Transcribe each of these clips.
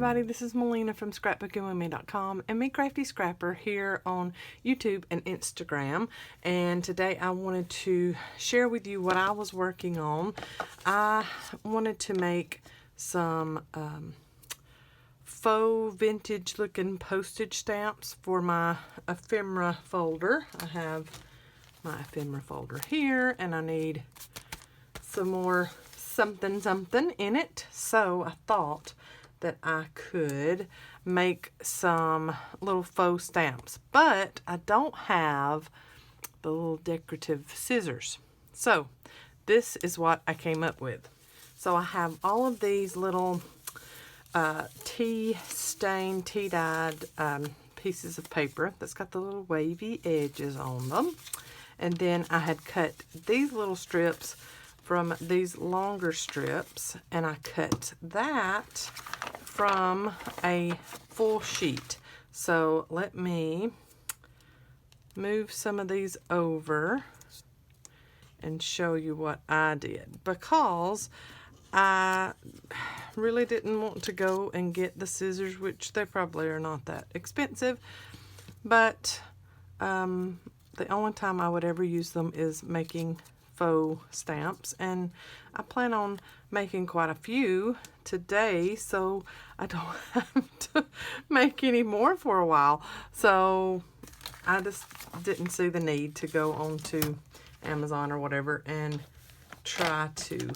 everybody, this is Melina from ScrapbookingwithME.com and Me Crafty Scrapper here on YouTube and Instagram. And today I wanted to share with you what I was working on. I wanted to make some faux vintage looking postage stamps for my ephemera folder. I have my ephemera folder here and I need some more something in it. So I thought that I could make some little faux stamps, but I don't have the little decorative scissors. So this is what I came up with. So I have all of these little tea-stained, tea-dyed pieces of paper that's got the little wavy edges on them. And then I had cut these little strips from these longer strips, and I cut that from a full sheet. So let me move some of these over and show you what I did, because I really didn't want to go and get the scissors, which they probably are not that expensive, but the only time I would ever use them is making faux stamps, and I plan on making quite a few today, so I don't have to make any more for a while. So I just didn't see the need to go onto Amazon or whatever and try to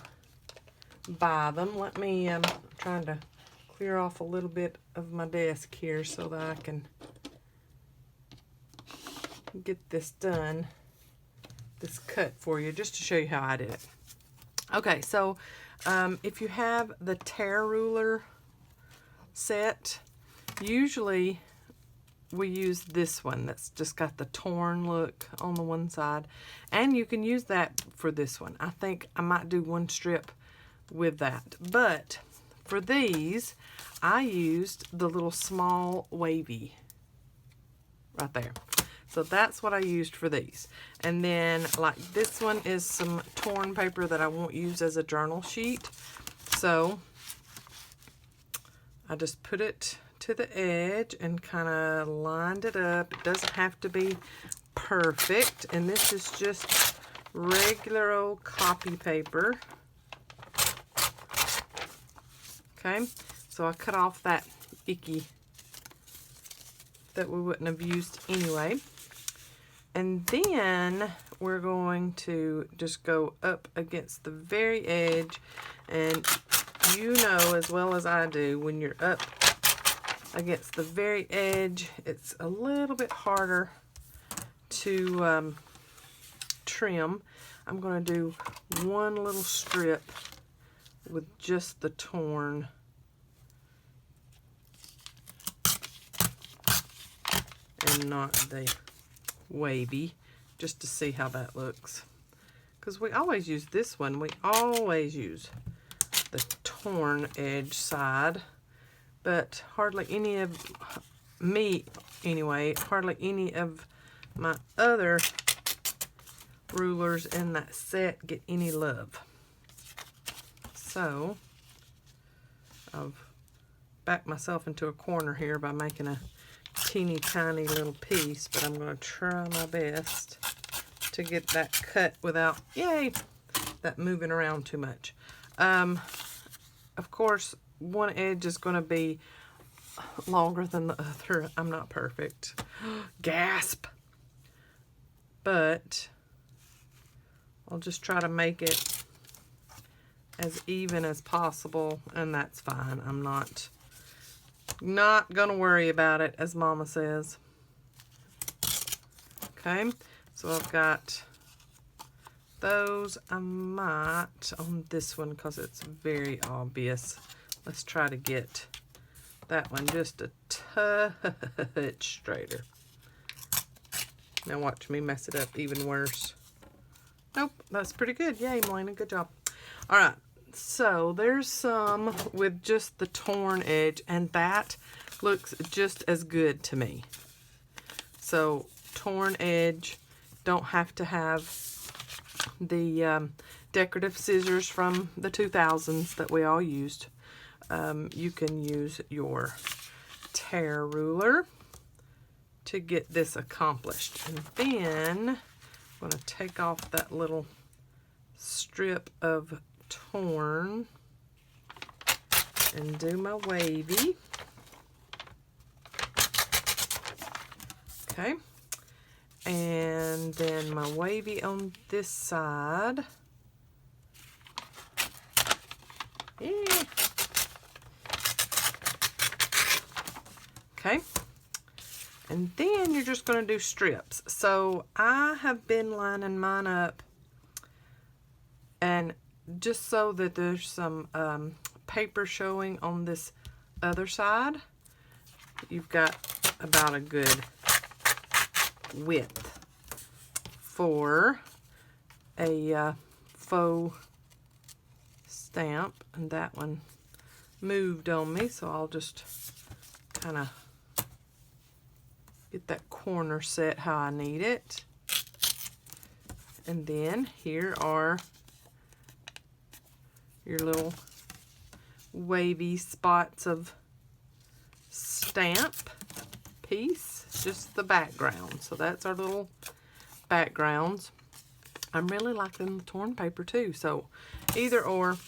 buy them. Let me I'm trying to clear off a little bit of my desk here so that I can get this done, this cut for you, just to show you how I did it. Okay, so if you have the tear ruler set, usually we use this one that's just got the torn look on the one side, and you can use that for this one. I think I might do one strip with that, but for these I used the little small wavy right there. So that's what I used for these. And then like this one is some torn paper that I won't use as a journal sheet. So I just put it to the edge and kind of lined it up. It doesn't have to be perfect. And this is just regular old copy paper. Okay, so I cut off that icky that we wouldn't have used anyway. And then we're going to just go up against the very edge, and you know as well as I do, when you're up against the very edge, it's a little bit harder to trim. I'm going to do one little strip with just the torn and not the wavy, just to see how that looks, because we always use this one. We always use the torn edge side, but hardly any of me anyway, hardly any of my other rulers in that set get any love. So I've backed myself into a corner here by making a teeny tiny little piece, but I'm going to try my best to get that cut without, yay, that moving around too much. Of course, one edge is going to be longer than the other. I'm not perfect. Gasp! But I'll just try to make it as even as possible, and that's fine. I'm not gonna worry about it, as Mama says. Okay, so I've got those. I might on this one, because it's very obvious. Let's try to get that one just a touch straighter. Now watch me mess it up even worse. Nope, that's pretty good. Yay, Melina, good job. All right. So there's some with just the torn edge, and that looks just as good to me. So torn edge, don't have to have the decorative scissors from the 2000s that we all used. you can use your tear ruler to get this accomplished. And then I'm going to take off that little strip of torn and do my wavy. Okay. And then my wavy on this side. Yeah. Okay. And then you're just going to do strips. So I have been lining mine up, and just so that there's some paper showing on this other side, you've got about a good width for a faux stamp. And that one moved on me, so I'll just kind of get that corner set how I need it. And then here are your little wavy spots of stamp piece, just the background. So that's our little backgrounds. I'm really liking the torn paper too, so either or.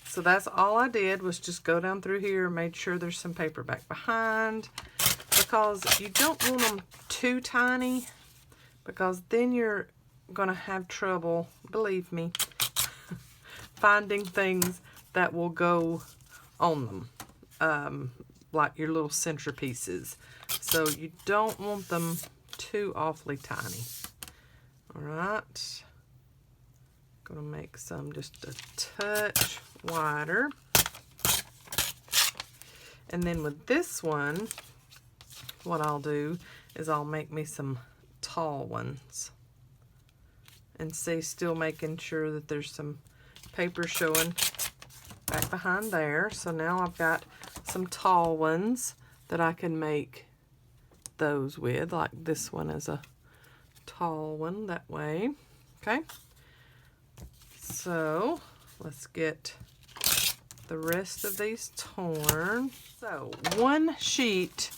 So that's all I did, was just go down through here, made sure there's some paper back behind, because you don't want them too tiny, because then you're gonna have trouble, believe me, finding things that will go on them, like your little centerpieces. So you don't want them too awfully tiny. All right, gonna make some just a touch wider. And then with this one, what I'll do is I'll make me some tall ones. And see, still making sure that there's some paper showing back behind there. So now I've got some tall ones that I can make those with, like this one is a tall one that way. Okay, so let's get the rest of these torn. So one sheet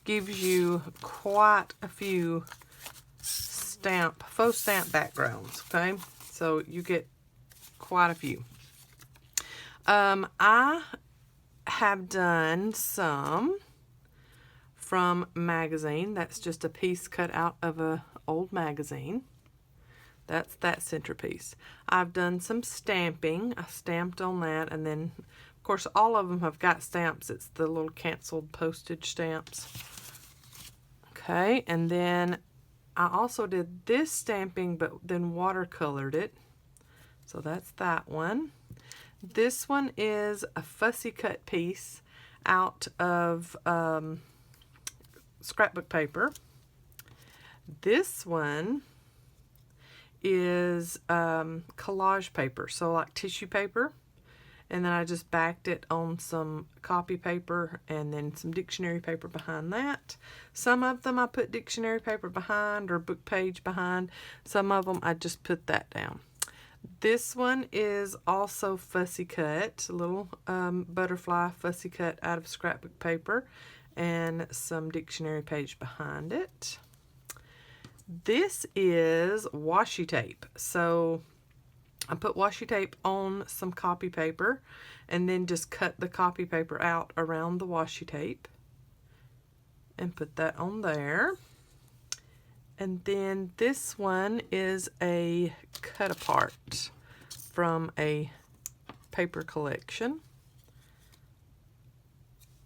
gives you quite a few faux stamp backgrounds. Okay, so you get quite a few. I have done some from magazine. That's just a piece cut out of a old magazine. That's that centerpiece. I've done some stamping. I stamped on that, and then of course all of them have got stamps. It's the little canceled postage stamps. Okay, and then I also did this stamping, but then watercolored it. So that's that one. This one is a fussy cut piece out of scrapbook paper. This one is collage paper, so like tissue paper. And then I just backed it on some copy paper and then some dictionary paper behind that. Some of them I put dictionary paper behind or book page behind. Some of them I just put that down. This one is also fussy cut, a little butterfly fussy cut out of scrapbook paper and some dictionary page behind it. This is washi tape. So I put washi tape on some copy paper and then just cut the copy paper out around the washi tape and put that on there. And then this one is a cut apart from a paper collection.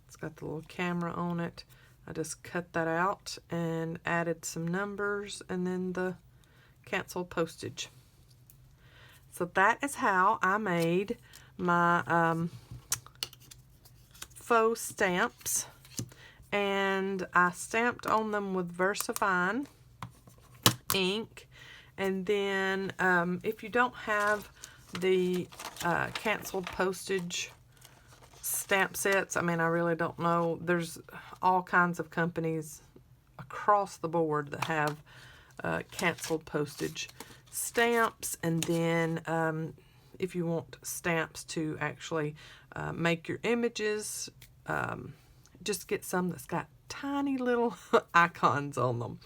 It's got the little camera on it. I just cut that out and added some numbers and then the canceled postage. So that is how I made my faux stamps, and I stamped on them with VersaFine ink. And then if you don't have the canceled postage stamp sets, I mean, I really don't know. There's all kinds of companies across the board that have canceled postage stamps. And then if you want stamps to actually make your images, just get some that's got tiny little icons on them.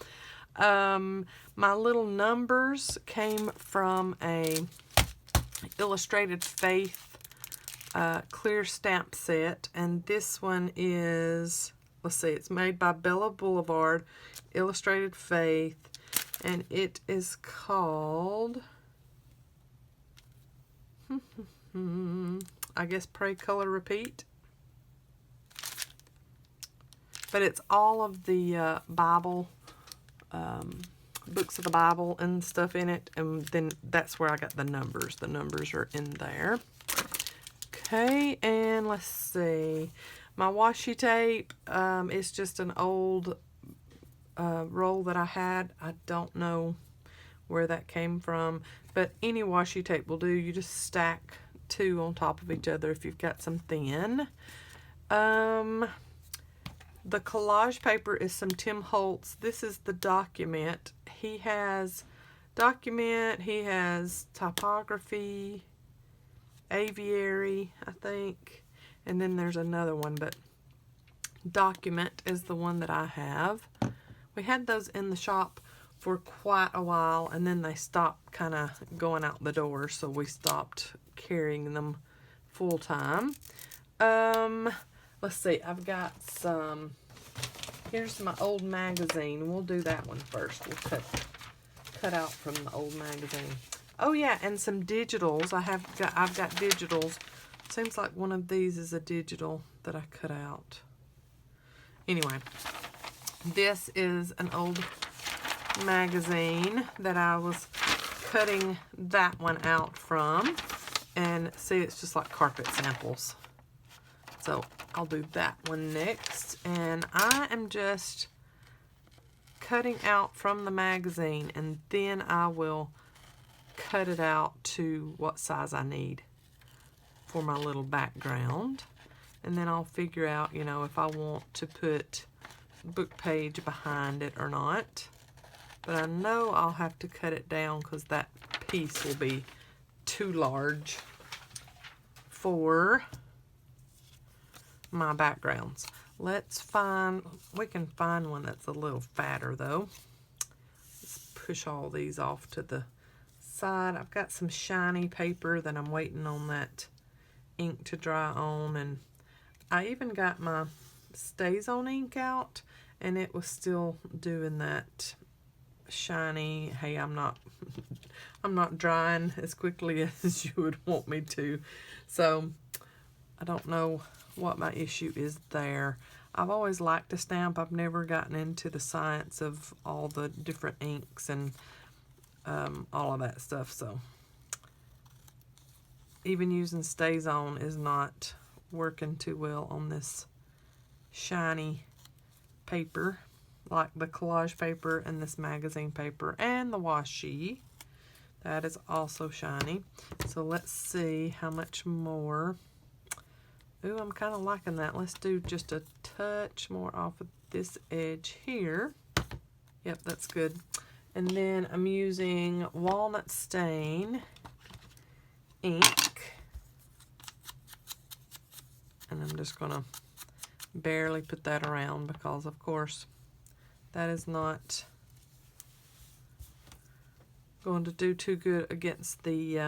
My little numbers came from a Illustrated Faith clear stamp set, and this one is, let's see, it's made by Bella Boulevard, Illustrated Faith, and it is called I guess Pray Color Repeat. But it's all of the Bible, books of the Bible and stuff in it, and then that's where I got the numbers. The numbers are in there. Okay, and let's see. My washi tape is just an old roll that I had. I don't know where that came from, but any washi tape will do. You just stack two on top of each other if you've got some thin. The collage paper is some Tim Holtz. This is the document. He has document, he has typography, aviary, I think, and then there's another one, but document is the one that I have. We had those in the shop for quite a while, and then they stopped kind of going out the door, so we stopped carrying them full time. Let's see, I've got some, here's my old magazine. We'll do that one first. We'll cut out from the old magazine. Oh yeah, and some digitals. I've got digitals. Seems like one of these is a digital that I cut out. Anyway, this is an old magazine that I was cutting that one out from. And see, it's just like carpet samples. So I'll do that one next. And I am just cutting out from the magazine, and then I will cut it out to what size I need for my little background. And then I'll figure out, you know, if I want to put book page behind it or not. But I know I'll have to cut it down because that piece will be too large for my backgrounds. Let's find, we can find one that's a little fatter though. Let's push all these off to the side. I've got some shiny paper that I'm waiting on that ink to dry on, and I even got my Stays On ink out, and it was still doing that shiny, hey, I'm not drying as quickly as you would want me to. So I don't know what my issue is there. I've always liked to stamp. I've never gotten into the science of all the different inks and all of that stuff. So even using Stays On is not working too well on this shiny paper, like the collage paper and this magazine paper and the washi. That is also shiny. So let's see how much more. Ooh, I'm kind of liking that. Let's do just a touch more off of this edge here. Yep, that's good. And then I'm using Walnut Stain ink. And I'm just going to barely put that around because, of course, that is not going to do too good against the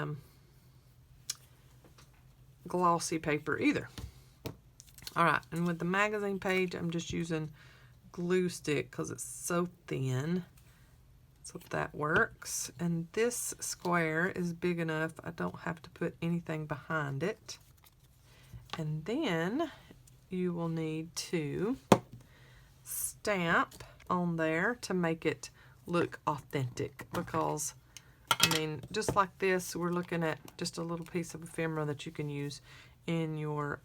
glossy paper either. Alright, and with the magazine page, I'm just using glue stick because it's so thin. So that works. And this square is big enough I don't have to put anything behind it. And then you will need to stamp on there to make it look authentic, because I mean, just like this, we're looking at just a little piece of ephemera that you can use in your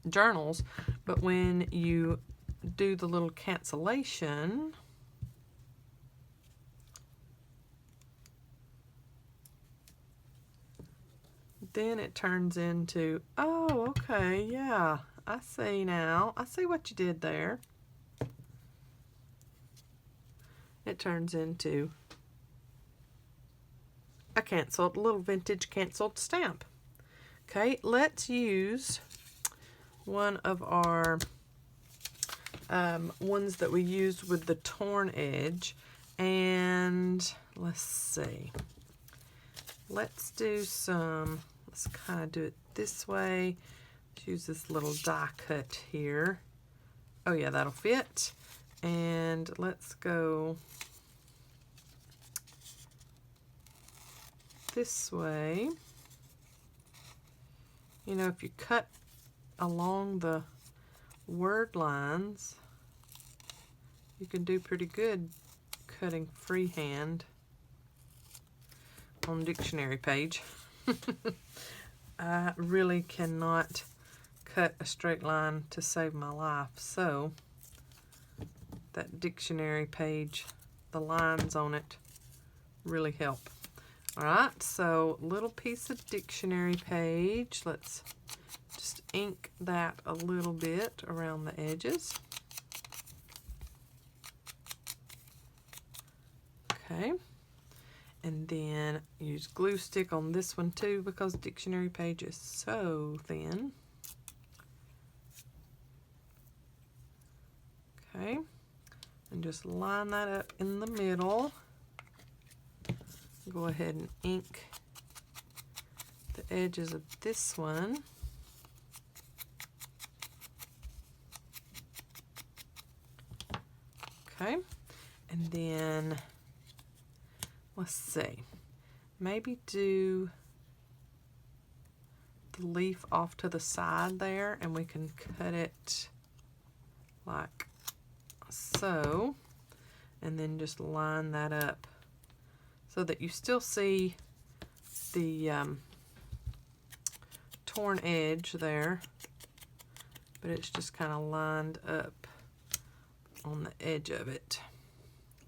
journals, but when you do the little cancellation, then it turns into, oh, okay, yeah, I see now. I see what you did there. It turns into a canceled, little vintage canceled stamp. Okay, let's use one of our ones that we used with the torn edge, and let's see. Let's do some, let's kind of do it this way. Let's use this little die cut here. Oh yeah, that'll fit. And let's go this way. You know, if you cut along the word lines, you can do pretty good cutting freehand on dictionary page. I really cannot cut a straight line to save my life, so that dictionary page, the lines on it really help. Alright, so little piece of dictionary page. Let's just ink that a little bit around the edges. Okay, and then use glue stick on this one too because dictionary page is so thin. Okay, and just line that up in the middle. Go ahead and ink the edges of this one. Okay, and then let's see, maybe do the leaf off to the side there, and we can cut it like so, and then just line that up so that you still see the torn edge there, but it's just kind of lined up on the edge of it.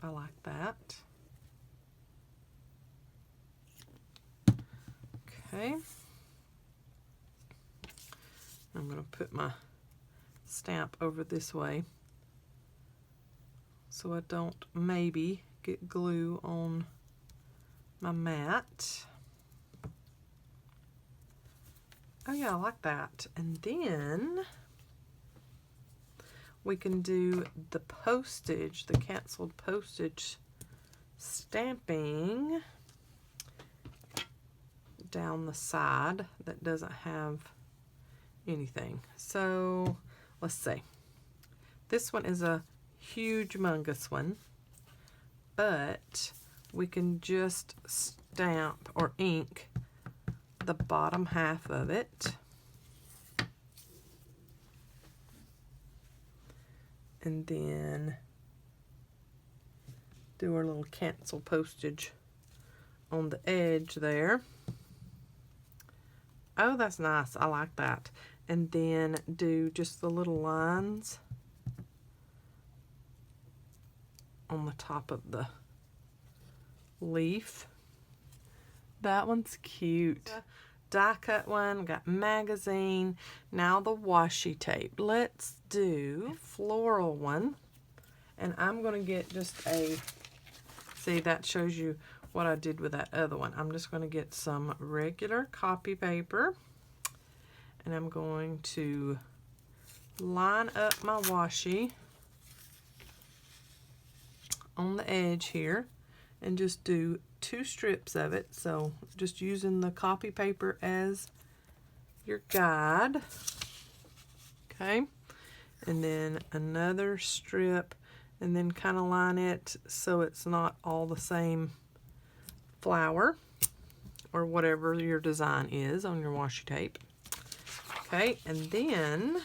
I like that. Okay. I'm going to put my stamp over this way so I don't maybe get glue on my mat. Oh yeah, I like that. And then we can do the postage, the canceled postage stamping down the side that doesn't have anything. So let's see. This one is a huge humongous one, but we can just stamp or ink the bottom half of it, and then do our little cancel postage on the edge there. Oh, that's nice. I like that. And then do just the little lines on the top of the leaf. That one's cute. Die cut one, got magazine. Now the washi tape. Let's do a floral one. And I'm going to get just a, see, that shows you what I did with that other one. I'm just going to get some regular copy paper, and I'm going to line up my washi on the edge here and just do 2 strips of it. So just using the copy paper as your guide. Okay, and then another strip, and then kind of line it so it's not all the same flower or whatever your design is on your washi tape. Okay, and then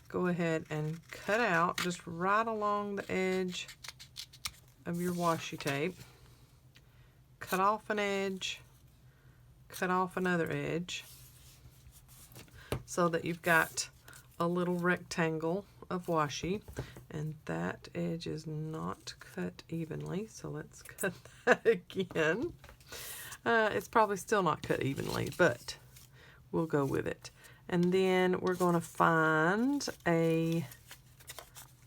go ahead and cut out just right along the edge of your washi tape. Cut off an edge, cut off another edge, so that you've got a little rectangle of washi. And that edge is not cut evenly, so let's cut that again. It's probably still not cut evenly, but we'll go with it. And then we're going to find a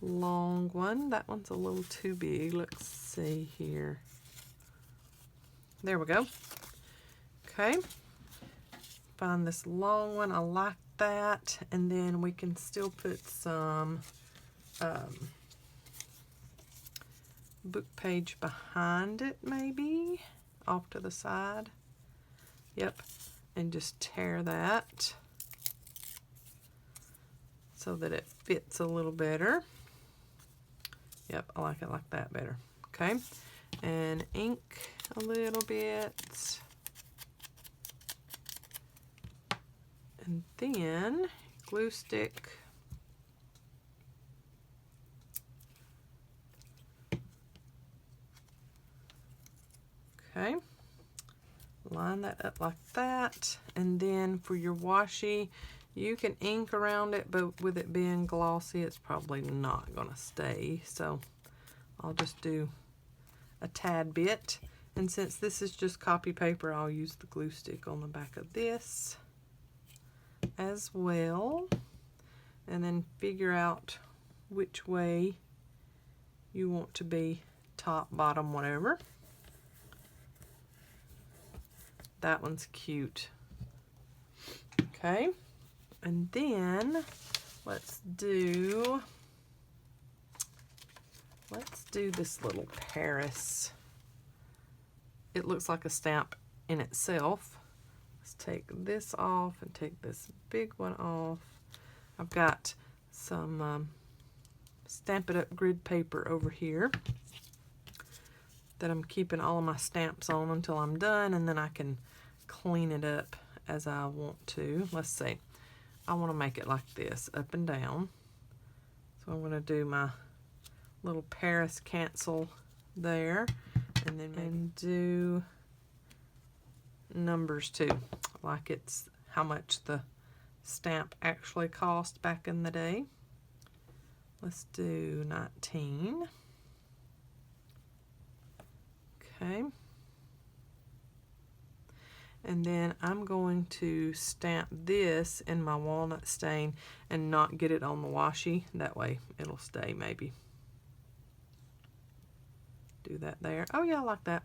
long one. That one's a little too big. Let's see here. There we go. Okay. Find this long one. I like that. And then we can still put some book page behind it, maybe off to the side. Yep. And just tear that so that it fits a little better. Yep, I like it like that better. Okay. And ink a little bit. And then glue stick. Okay. Line that up like that. And then for your washi, you can ink around it, but with it being glossy, it's probably not going to stay. So I'll just do a tad bit. And since this is just copy paper, I'll use the glue stick on the back of this as well. And then figure out which way you want to be, top, bottom, whatever. That one's cute. Okay. And then let's do this little Paris. It looks like a stamp in itself. Let's take this off and take this big one off. I've got some Stamp It Up grid paper over here that I'm keeping all of my stamps on until I'm done, and then I can clean it up as I want to. Let's see. I want to make it like this, up and down. So I'm going to do my little Paris cancel there, and then do numbers too, like it's how much the stamp actually cost back in the day. Let's do 19. Okay. And then I'm going to stamp this in my walnut stain and not get it on the washi. That way it'll stay maybe. Do that there. Oh yeah, I like that.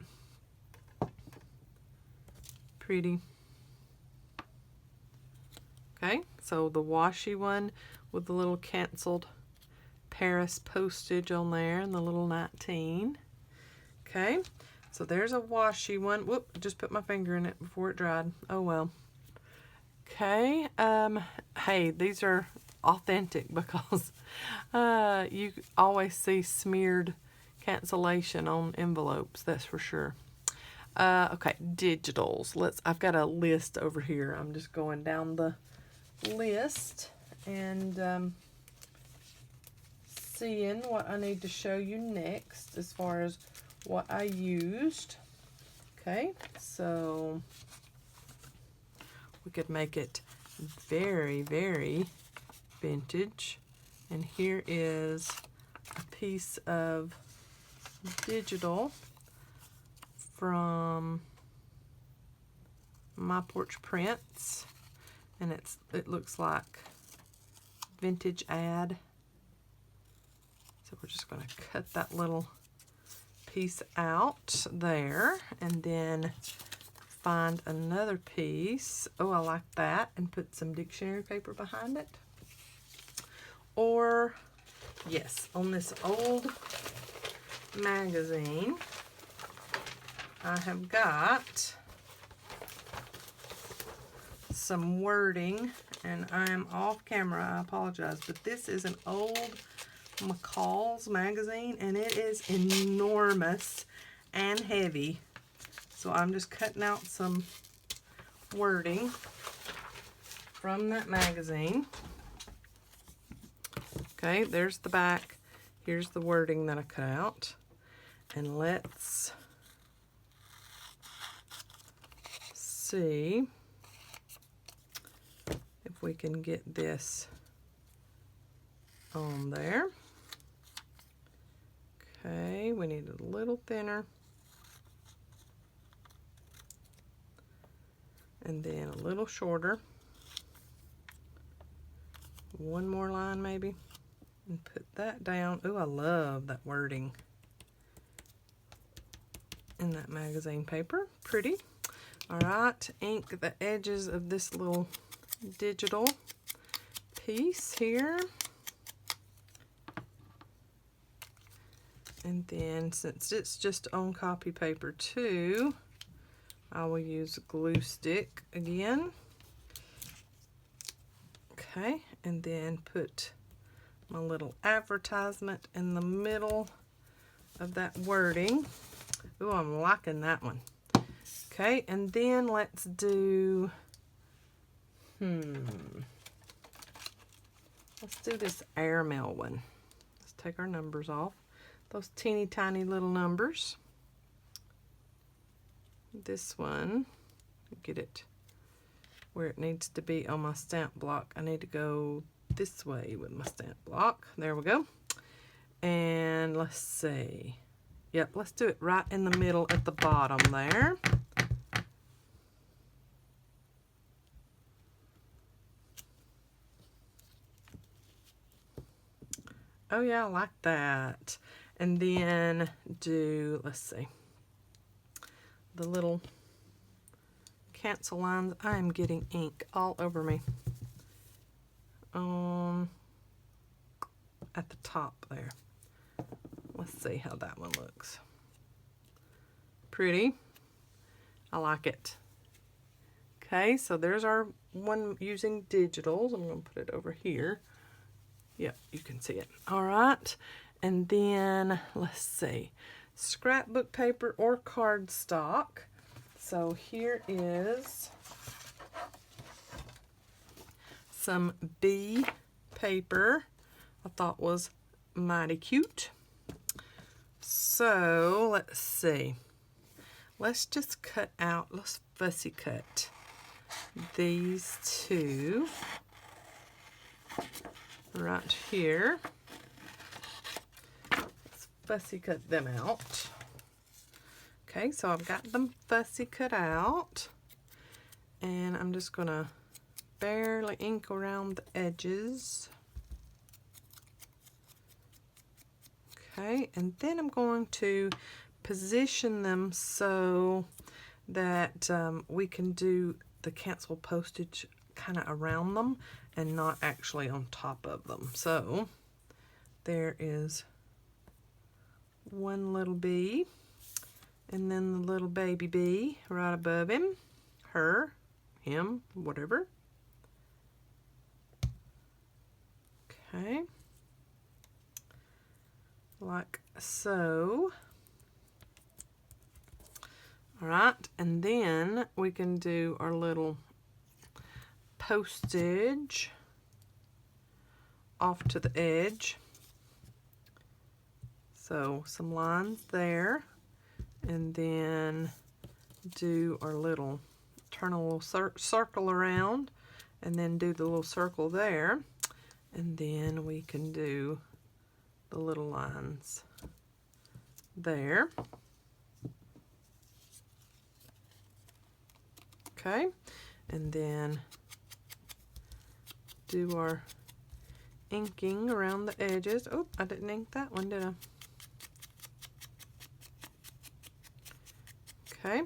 Pretty. Okay, so the washi one with the little canceled Paris postage on there and the little 19. Okay, so there's a washi one. Whoop, just put my finger in it before it dried. Oh well. Okay, hey, these are authentic because you always see smeared cancellation on envelopes, that's for sure. Okay, digitals. I've got a list over here. I'm just going down the list and seeing what I need to show you next as far as what I used. Okay, so we could make it very, very vintage. And here is a piece of digital from My Porch Prints, and it looks like vintage ad. So we're just going to cut that little piece out there and then find another piece. Oh, I like that, and put some dictionary paper behind it. Or yes, on this old magazine I have got some wording, and I am off camera, I apologize, but this is an old McCall's magazine and it is enormous and heavy. So I'm just cutting out some wording from that magazine. Okay, there's the back. Here's the wording that I cut out. And let's see if we can get this on there. Okay, we need it a little thinner. And then a little shorter. One more line maybe. And put that down. Ooh, I love that wording. in that magazine paper. Pretty. All right, ink the edges of this little digital piece here. And then since it's just on copy paper too, I will use a glue stick again. Okay, and then put my little advertisement in the middle of that wording. Ooh, I'm liking that one. Okay, and then let's do, let's do this airmail one. Let's take our numbers off. Those teeny tiny little numbers. This one, get it where it needs to be on my stamp block. I need to go this way with my stamp block. There we go. And let's see. Yep, let's do it right in the middle at the bottom there. Oh yeah, I like that. And then do, let's see, the little cancel lines. I am getting ink all over me. At the top there. Let's see how that one looks. Pretty. I like it. Okay, so there's our one using digitals. I'm going to put it over here. Yep, you can see it. All right. And then, let's see, scrapbook paper or cardstock. So here is some bee paper I thought was mighty cute. So, let's see. Let's just cut out, let's fussy cut these two right here. Let's fussy cut them out. Okay, so I've got them fussy cut out, and I'm just gonna barely ink around the edges. Okay, and then I'm going to position them so that we can do the cancel postage kind of around them and not actually on top of them. So there is one little bee, and then the little baby bee right above him, her, him, whatever. Okay, like so. All right, and then we can do our little postage off to the edge. So some lines there, and then do our little, turn a little circle around, and then do the little circle there, and then we can do the little lines there. Okay, and then do our inking around the edges. Oh, I didn't ink that one, did I? Okay,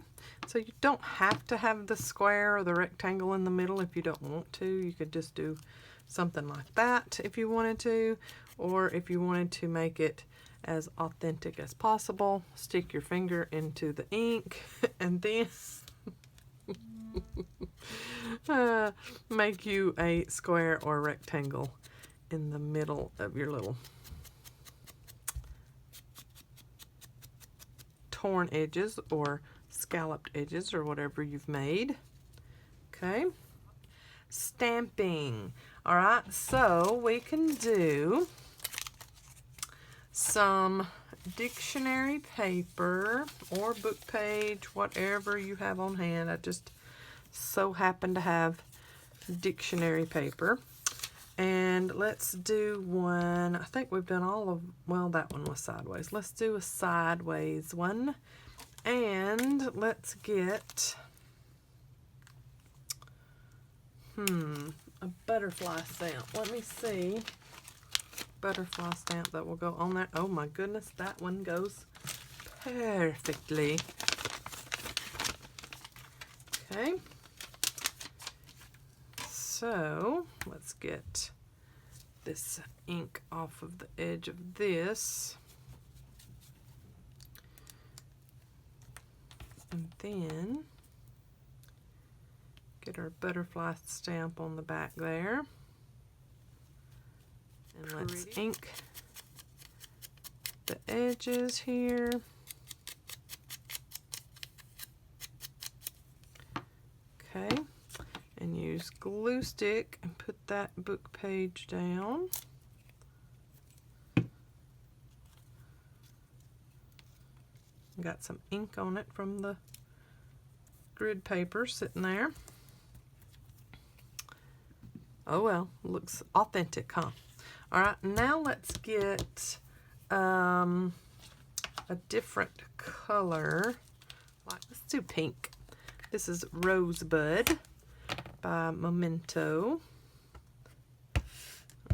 so you don't have to have the square or the rectangle in the middle if you don't want to. You could just do something like that if you wanted to, or if you wanted to make it as authentic as possible, stick your finger into the ink and then make you a square or rectangle in the middle of your little torn edges or scalloped edges or whatever you've made. Okay, stamping. All right, so we can do some dictionary paper or book page, whatever you have on hand. I just so happen to have dictionary paper. And let's do one, I think we've done all of, well, that one was sideways. Let's do a sideways one. And let's get, a butterfly stamp. Let me see. Butterfly stamp that will go on there. Oh my goodness, that one goes perfectly. Okay, so let's get this ink off of the edge of this. And then get our butterfly stamp on the back there. And let's ink the edges here. Okay, and use glue stick and put that book page down. Got some ink on it from the grid paper sitting there. Oh well, looks authentic, huh? All right, now let's get a different color. Let's do pink. This is Rosebud by Memento.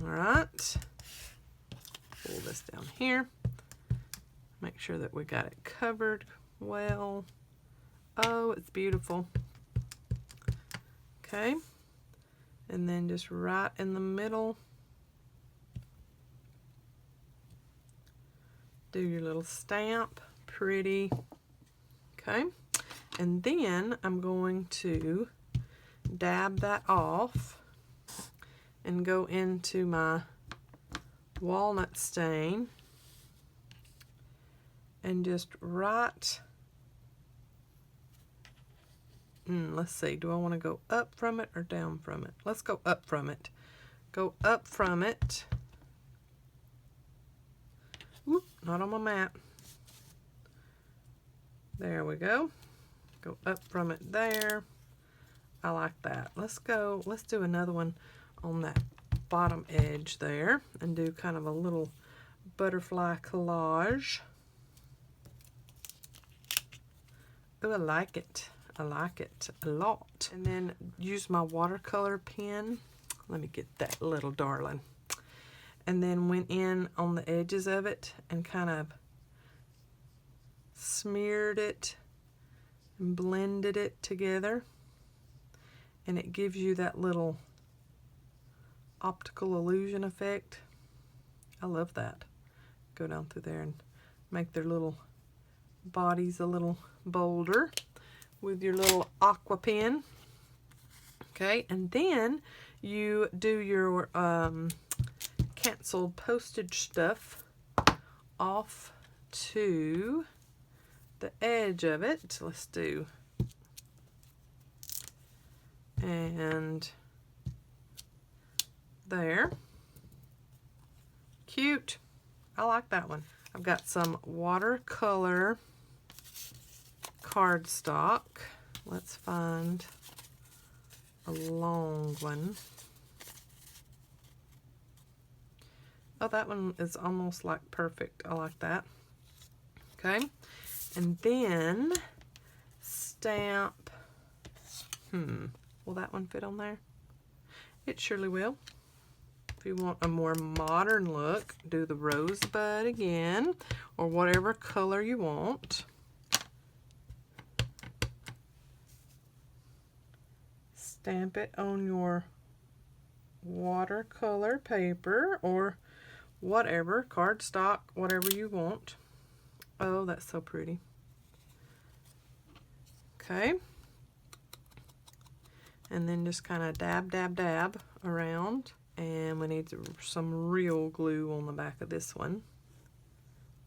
All right, pull this down here. Make sure that we got it covered well. Oh, it's beautiful. Okay, and then just right in the middle, do your little stamp. Pretty. Okay, and then I'm going to dab that off and go into my walnut stain and just write. Let's see, do I want to go up from it or down from it? Let's go up from it. Go up from it. Whoop, not on my mat. There we go. Go up from it there. I like that. Let's do another one on that bottom edge there and do kind of a little butterfly collage. Oh, I like it. I like it a lot. And then use my watercolor pen. Let me get that little darling. And then went in on the edges of it and kind of smeared it and blended it together. And it gives you that little optical illusion effect. I love that. Go down through there and make their little bodies a little bolder with your little aqua pen. Okay, and then you do your canceled postage stuff off to the edge of it. Let's do, and there. Cute. I like that one. I've got some watercolor cardstock. Let's find a long one. Oh, that one is almost like perfect. I like that. Okay, and then stamp. Will that one fit on there? It surely will. If you want a more modern look, do the Rosebud again, or whatever color you want. Stamp it on your watercolor paper or whatever, cardstock, whatever you want. Oh, that's so pretty. Okay. And then just kind of dab, dab, dab around. And we need some real glue on the back of this one.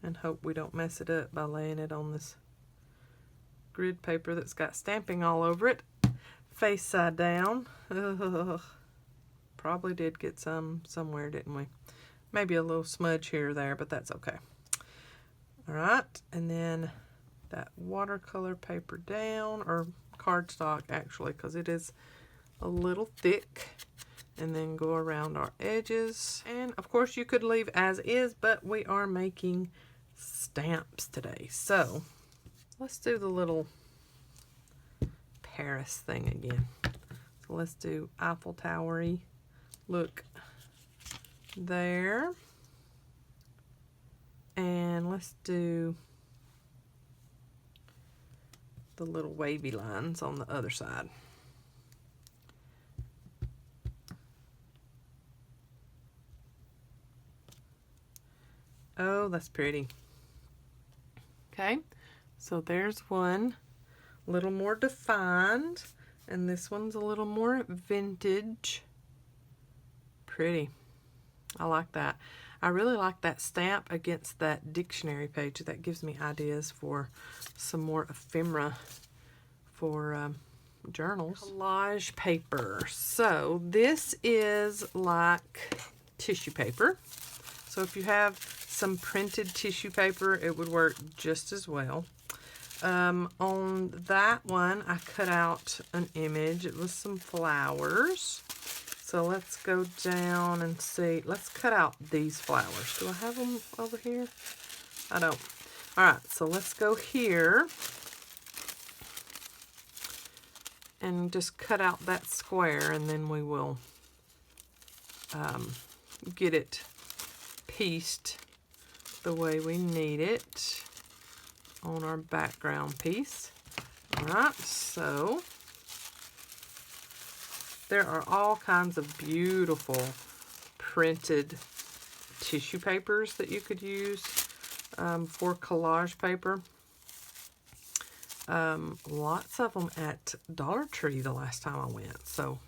And hope we don't mess it up by laying it on this grid paper that's got stamping all over it. Face side down. Ugh. Probably did get some somewhere, didn't we? Maybe a little smudge here or there, but that's okay. All right, and then that watercolor paper down, or cardstock actually, because it is a little thick. And then go around our edges. And of course you could leave as is, but we are making stamps today. So let's do the little Paris thing again. So let's do Eiffel Tower-y look there. And let's do the little wavy lines on the other side. Oh, that's pretty. Okay, so there's one, a little more defined, and this one's a little more vintage. Pretty. I like that. I really like that stamp against that dictionary page. That gives me ideas for some more ephemera for journals. Collage paper. So this is like tissue paper. So if you have some printed tissue paper, it would work just as well. On that one, I cut out an image. It was some flowers. So let's go down and see. Let's cut out these flowers. Do I have them over here? I don't. All right, so let's go here and just cut out that square, and then we will get it pieced the way we need it on our background piece. All right, so there are all kinds of beautiful printed tissue papers that you could use for collage paper. Lots of them at Dollar Tree the last time I went. So,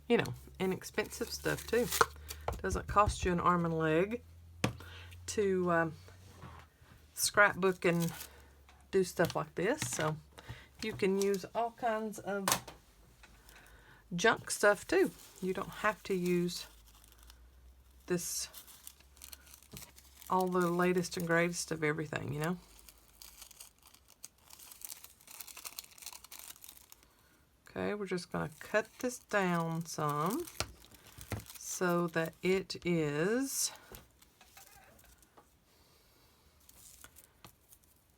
you know, inexpensive stuff too. Doesn't cost you an arm and a leg to scrapbook and do stuff like this. So you can use all kinds of junk stuff too. You don't have to use this, all the latest and greatest of everything, you know. Okay, we're just going to cut this down some so that it is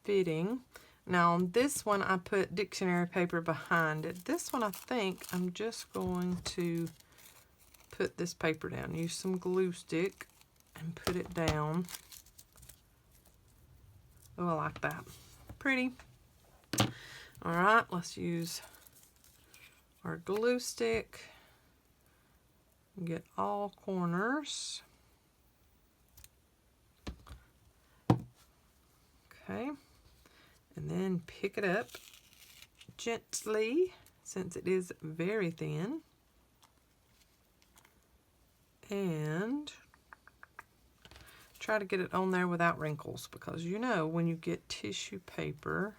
fitting. Now on this one, I put dictionary paper behind it. This one, I think I'm just going to put this paper down. Use some glue stick and put it down. Oh, I like that. Pretty. All right, let's use our glue stick. Get all corners. Okay. And then pick it up gently, since it is very thin. And try to get it on there without wrinkles, because you know when you get tissue paper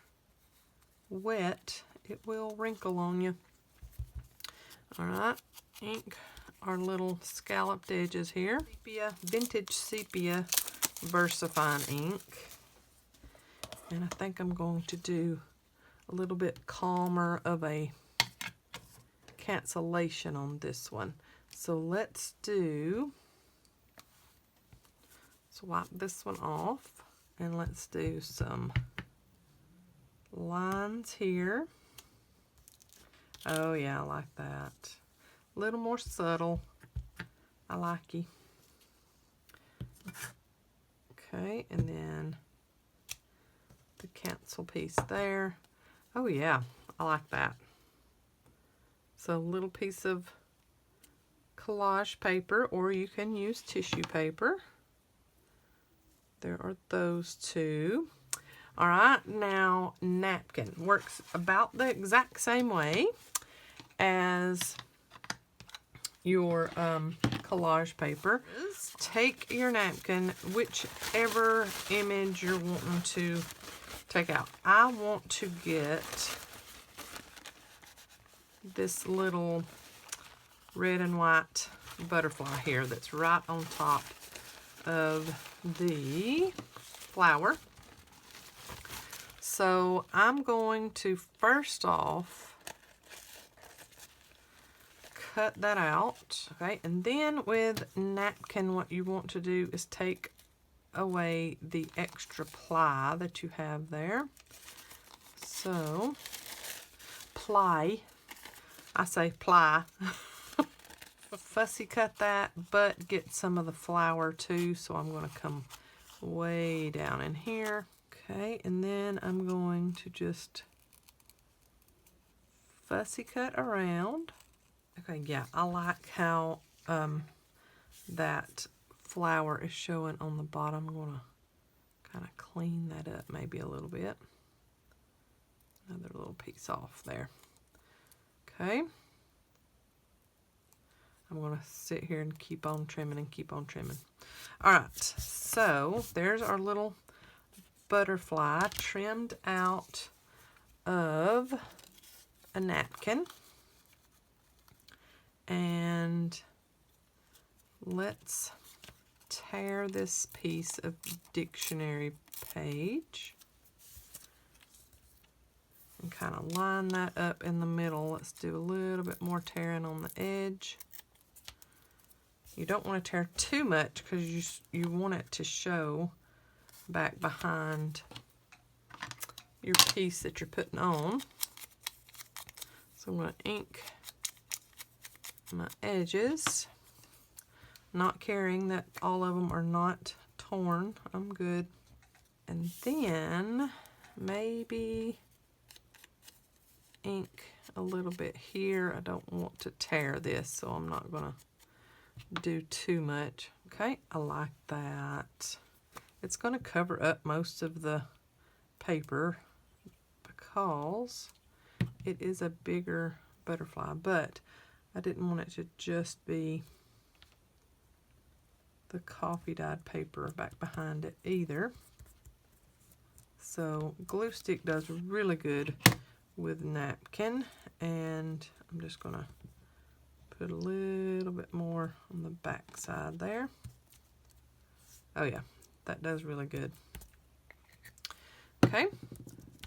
wet, it will wrinkle on you. All right, ink our little scalloped edges here. Sepia, vintage sepia VersaFine ink. And I think I'm going to do a little bit calmer of a cancellation on this one. So let's wipe this one off, and let's do some lines here. Oh yeah, I like that. A little more subtle. I like you. Okay, and then the cancel piece there. Oh yeah, I like that. So a little piece of collage paper, or you can use tissue paper. There are those two. All right, now napkin works about the exact same way as your collage paper. Take your napkin, whichever image you're wanting to take out. I want to get this little red and white butterfly here that's right on top of the flower. So I'm going to first off cut that out, okay? And then with napkin, what you want to do is take away the extra ply that you have there. So, ply, I say ply. Fussy cut that, but get some of the flower too, so I'm going to come way down in here. Okay, and then I'm going to just fussy cut around. Okay, yeah, I like how that flower is showing on the bottom. I'm gonna kind of clean that up maybe a little bit. Another little piece off there. Okay. I'm going to sit here and keep on trimming and keep on trimming. All right, so there's our little butterfly trimmed out of a napkin. And let's tear this piece of dictionary page and kind of line that up in the middle. Let's do a little bit more tearing on the edge. You don't want to tear too much because you want it to show back behind your piece that you're putting on. So I'm going to ink my edges, not caring that all of them are not torn. I'm good. And then maybe ink a little bit here. I don't want to tear this, so I'm not going to do too much. Okay, I like that. It's going to cover up most of the paper because it is a bigger butterfly, but I didn't want it to just be the coffee dyed paper back behind it either. So glue stick does really good with napkin, and I'm just going to put a little bit more on the back side there. Oh yeah, that does really good. Okay,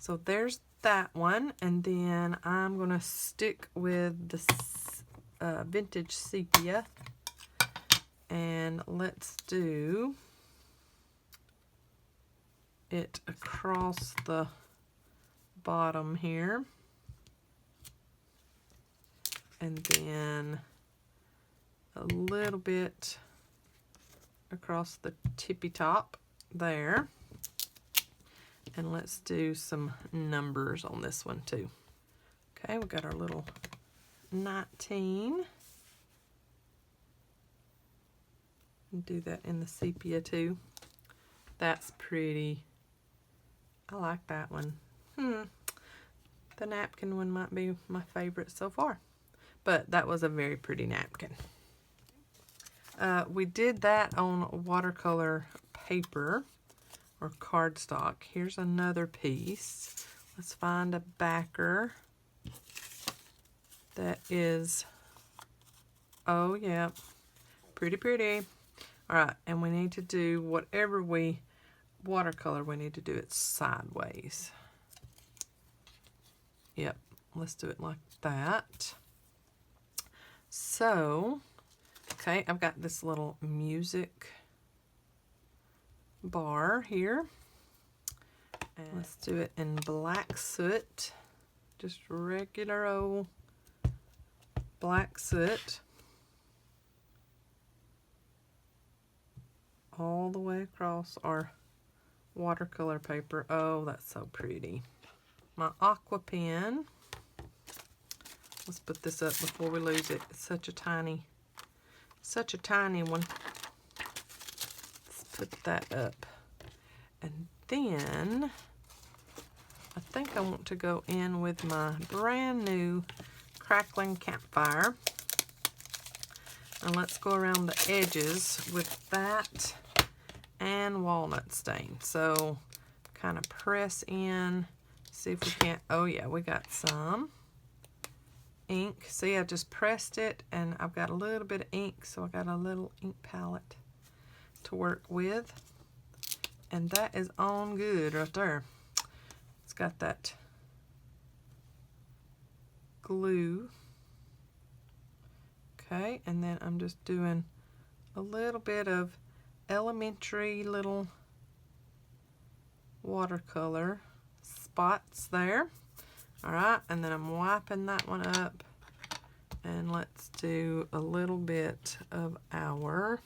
so there's that one, and then I'm going to stick with the vintage sepia, and let's do it across the bottom here. And then a little bit across the tippy top there. And let's do some numbers on this one too. Okay, we've got our little 19. And do that in the sepia too. That's pretty. I like that one. The napkin one might be my favorite so far. But that was a very pretty napkin. We did that on watercolor paper or cardstock. Here's another piece. Let's find a backer that is, oh yeah, pretty pretty. All right, and we need to do whatever we watercolor, we need to do it sideways. Yep, let's do it like that. So, okay, I've got this little music bar here. And let's do it in black soot. Just regular old black soot. All the way across our watercolor paper. Oh, that's so pretty. My aqua pen. Let's put this up before we lose it. It's such a tiny one. Let's put that up. And then I think I want to go in with my brand new crackling campfire. And let's go around the edges with that and walnut stain. So kind of press in, see if we can't, oh yeah, we got some ink. See, I just pressed it and I've got a little bit of ink, so I got a little ink palette to work with. And that is on good right there. It's got that glue. Okay, and then I'm just doing a little bit of elementary little watercolor spots there. All right, and then I'm wiping that one up, and let's do a little bit of our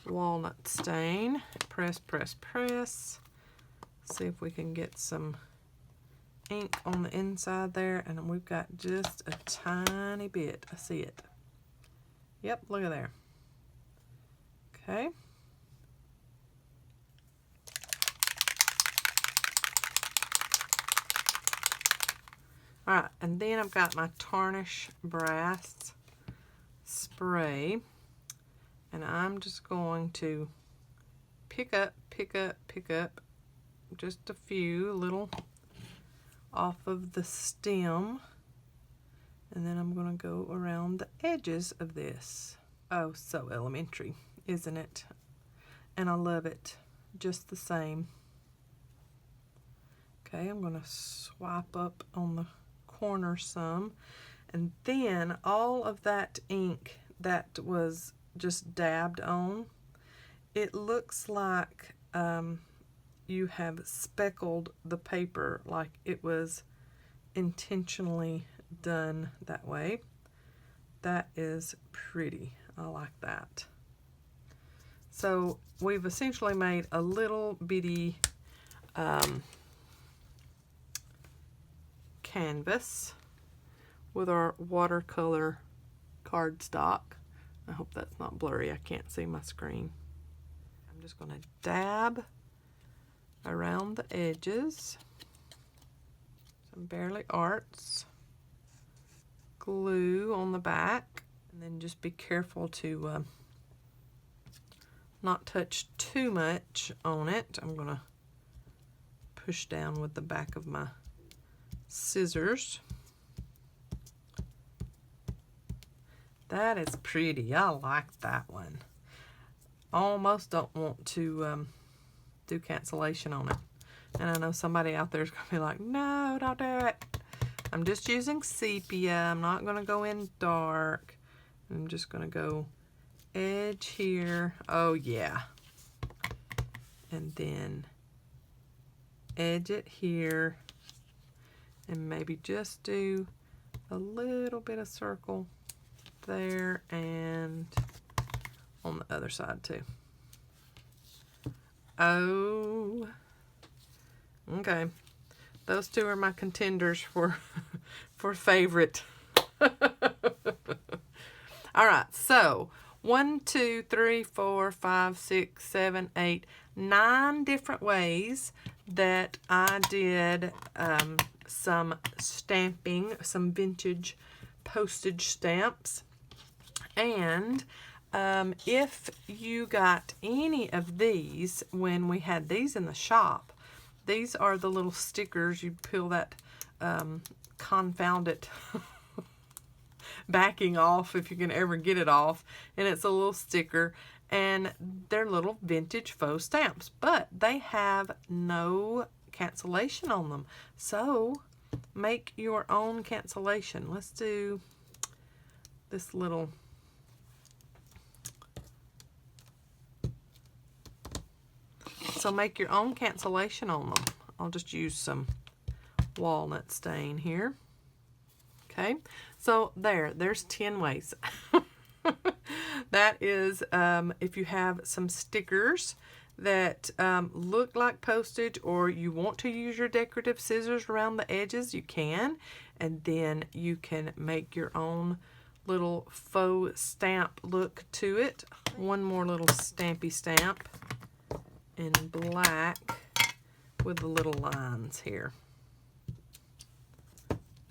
walnut stain. Press, press, press. See if we can get some ink on the inside there, and we've got just a tiny bit. I see it. Yep, look at there. Okay. All right, and then I've got my tarnish brass spray, and I'm just going to pick up just a few little off of the stem, and then I'm going to go around the edges of this. Oh, so elementary, isn't it? And I love it just the same. Okay, I'm going to swipe up on the corner some, and then all of that ink that was just dabbed on, it looks like you have speckled the paper, like it was intentionally done that way. That is pretty. I like that. So we've essentially made a little bitty canvas with our watercolor cardstock. I hope that's not blurry. I can't see my screen. I'm just going to dab around the edges, some Barely Arts glue on the back, and then just be careful to not touch too much on it. I'm going to push down with the back of my scissors. That is pretty. I like that one. Almost don't want to do cancellation on it. And I know somebody out there is going to be like, no, don't do it. I'm just using sepia. I'm not going to go in dark. I'm just going to go edge here. Oh, yeah. And then edge it here. And maybe just do a little bit of circle there and on the other side too. Oh, okay. Those two are my contenders for favorite. All right, so 1, 2, 3, 4, 5, 6, 7, 8, 9 different ways that I did some stamping, some vintage postage stamps. And if you got any of these when we had these in the shop, these are the little stickers. You peel that confounded backing off if you can ever get it off, and it's a little sticker, and they're little vintage faux stamps, but they have no cancellation on them. So make your own cancellation. Let's do this little make your own cancellation on them. I'll just use some walnut stain here. Okay, so there's 10 ways. That is if you have some stickers that look like postage, or you want to use your decorative scissors around the edges, you can, and then you can make your own little faux stamp look to it. One more little stampy stamp in black with the little lines here.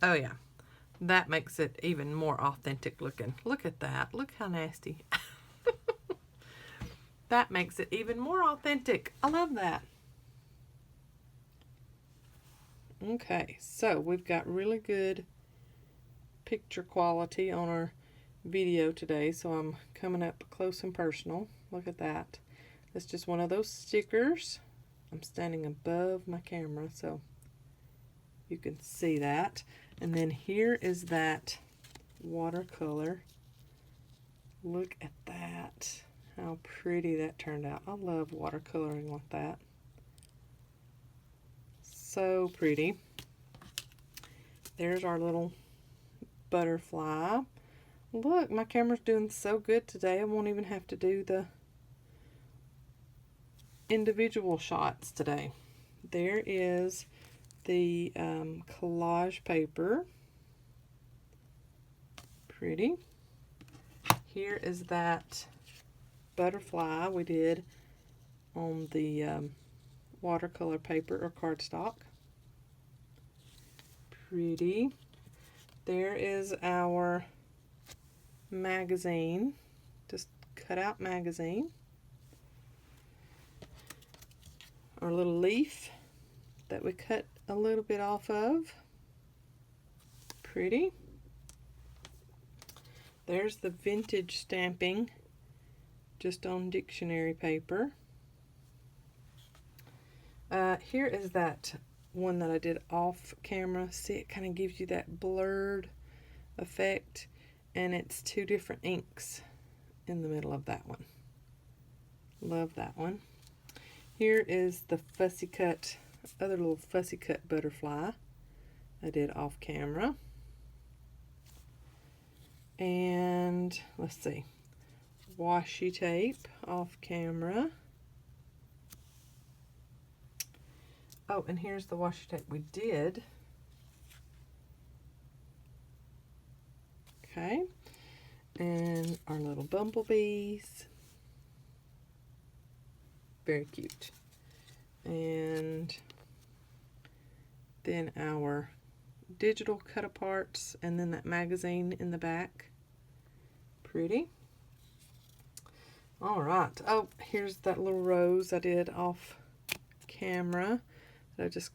Oh yeah, that makes it even more authentic looking. Look at that. Look how nasty. That makes it even more authentic. I love that. Okay, so we've got really good picture quality on our video today, so I'm coming up close and personal. Look at that. It's just one of those stickers. I'm standing above my camera so you can see that. And then here is that watercolor. Look at that. How pretty that turned out. I love watercoloring like that. So pretty. There's our little butterfly. Look, my camera's doing so good today. I won't even have to do the individual shots today. There is the collage paper. Pretty. Here is that butterfly we did on the watercolor paper or cardstock. Pretty. There is our magazine, just cut out magazine. Our little leaf that we cut a little bit off of. Pretty. There's the vintage stamping, just on dictionary paper. Here is that one that I did off camera. See, it kind of gives you that blurred effect, and it's two different inks in the middle of that one. Love that one. Here is the fussy cut, other little fussy cut butterfly I did off camera. And let's see, washi tape off camera. Oh, and here's the washi tape we did. Okay, and our little bumblebees. Very cute. And then our digital cut-aparts, and then that magazine in the back. Pretty. All right. Oh, here's that little rose I did off camera. I just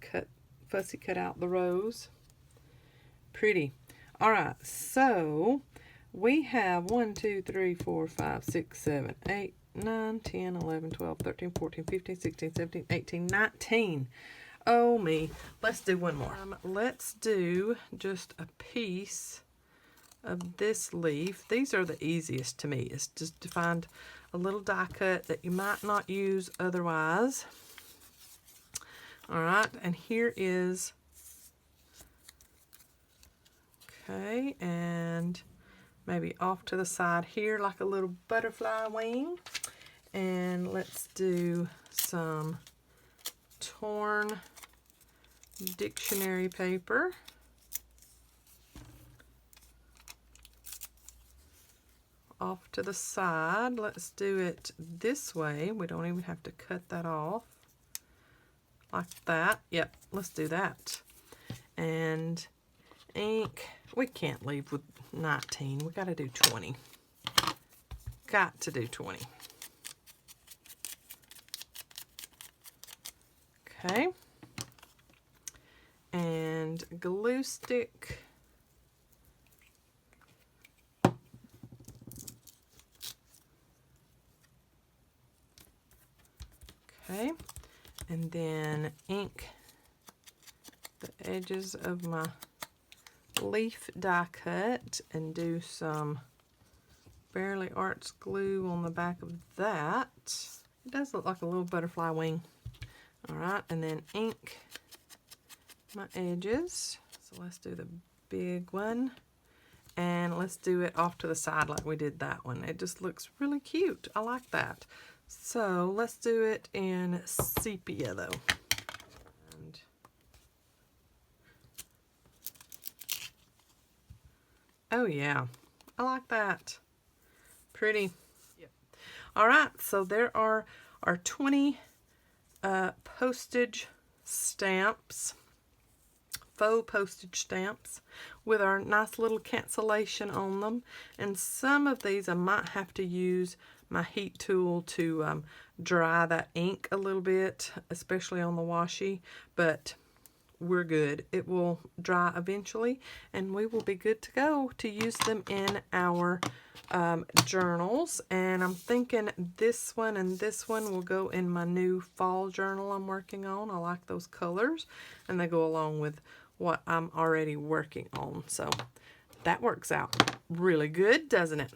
fussy cut out the rose. Pretty. All right. So we have 1, 2, 3, 4, 5, 6, 7, 8, 9, 10, 11, 12, 13, 14, 15, 16, 17, 18, 19. Oh me. Let's do one more. Let's do just a piece of this leaf. These are the easiest to me. It's just to find a little die cut that you might not use otherwise. All right, and here is, okay, and maybe off to the side here like a little butterfly wing. And let's do some torn dictionary paper. Off to the side. Let's do it this way. We don't even have to cut that off. Like that. Yep, let's do that. And ink. We can't leave with 19. We got to do 20. Got to do 20. Okay. And glue stick. Okay. And then ink the edges of my leaf die cut and do some Fairly Arts glue on the back of that. It does look like a little butterfly wing. All right, and then ink my edges. So let's do the big one. And let's do it off to the side like we did that one. It just looks really cute. I like that. So let's do it in sepia though. And oh yeah, I like that. Pretty. Yep. All right, so there are our 20 postage stamps, faux postage stamps with our nice little cancellation on them. And some of these I might have to use my heat tool to dry that ink a little bit, especially on the washi, but we're good. It will dry eventually and we will be good to go to use them in our journals. And I'm thinking this one and this one will go in my new fall journal I'm working on. I like those colors and they go along with what I'm already working on. So that works out really good, doesn't it?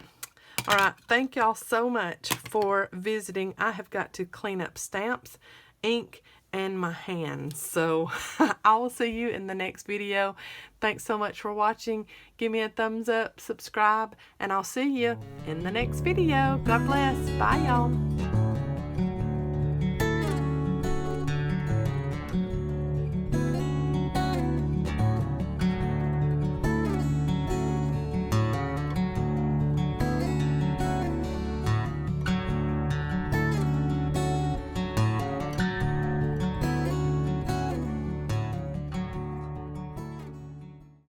All right, thank y'all so much for visiting. I have got to clean up stamps, ink, and my hands. So I will see you in the next video. Thanks so much for watching. Give me a thumbs up, subscribe, and I'll see you in the next video. God bless. Bye, y'all.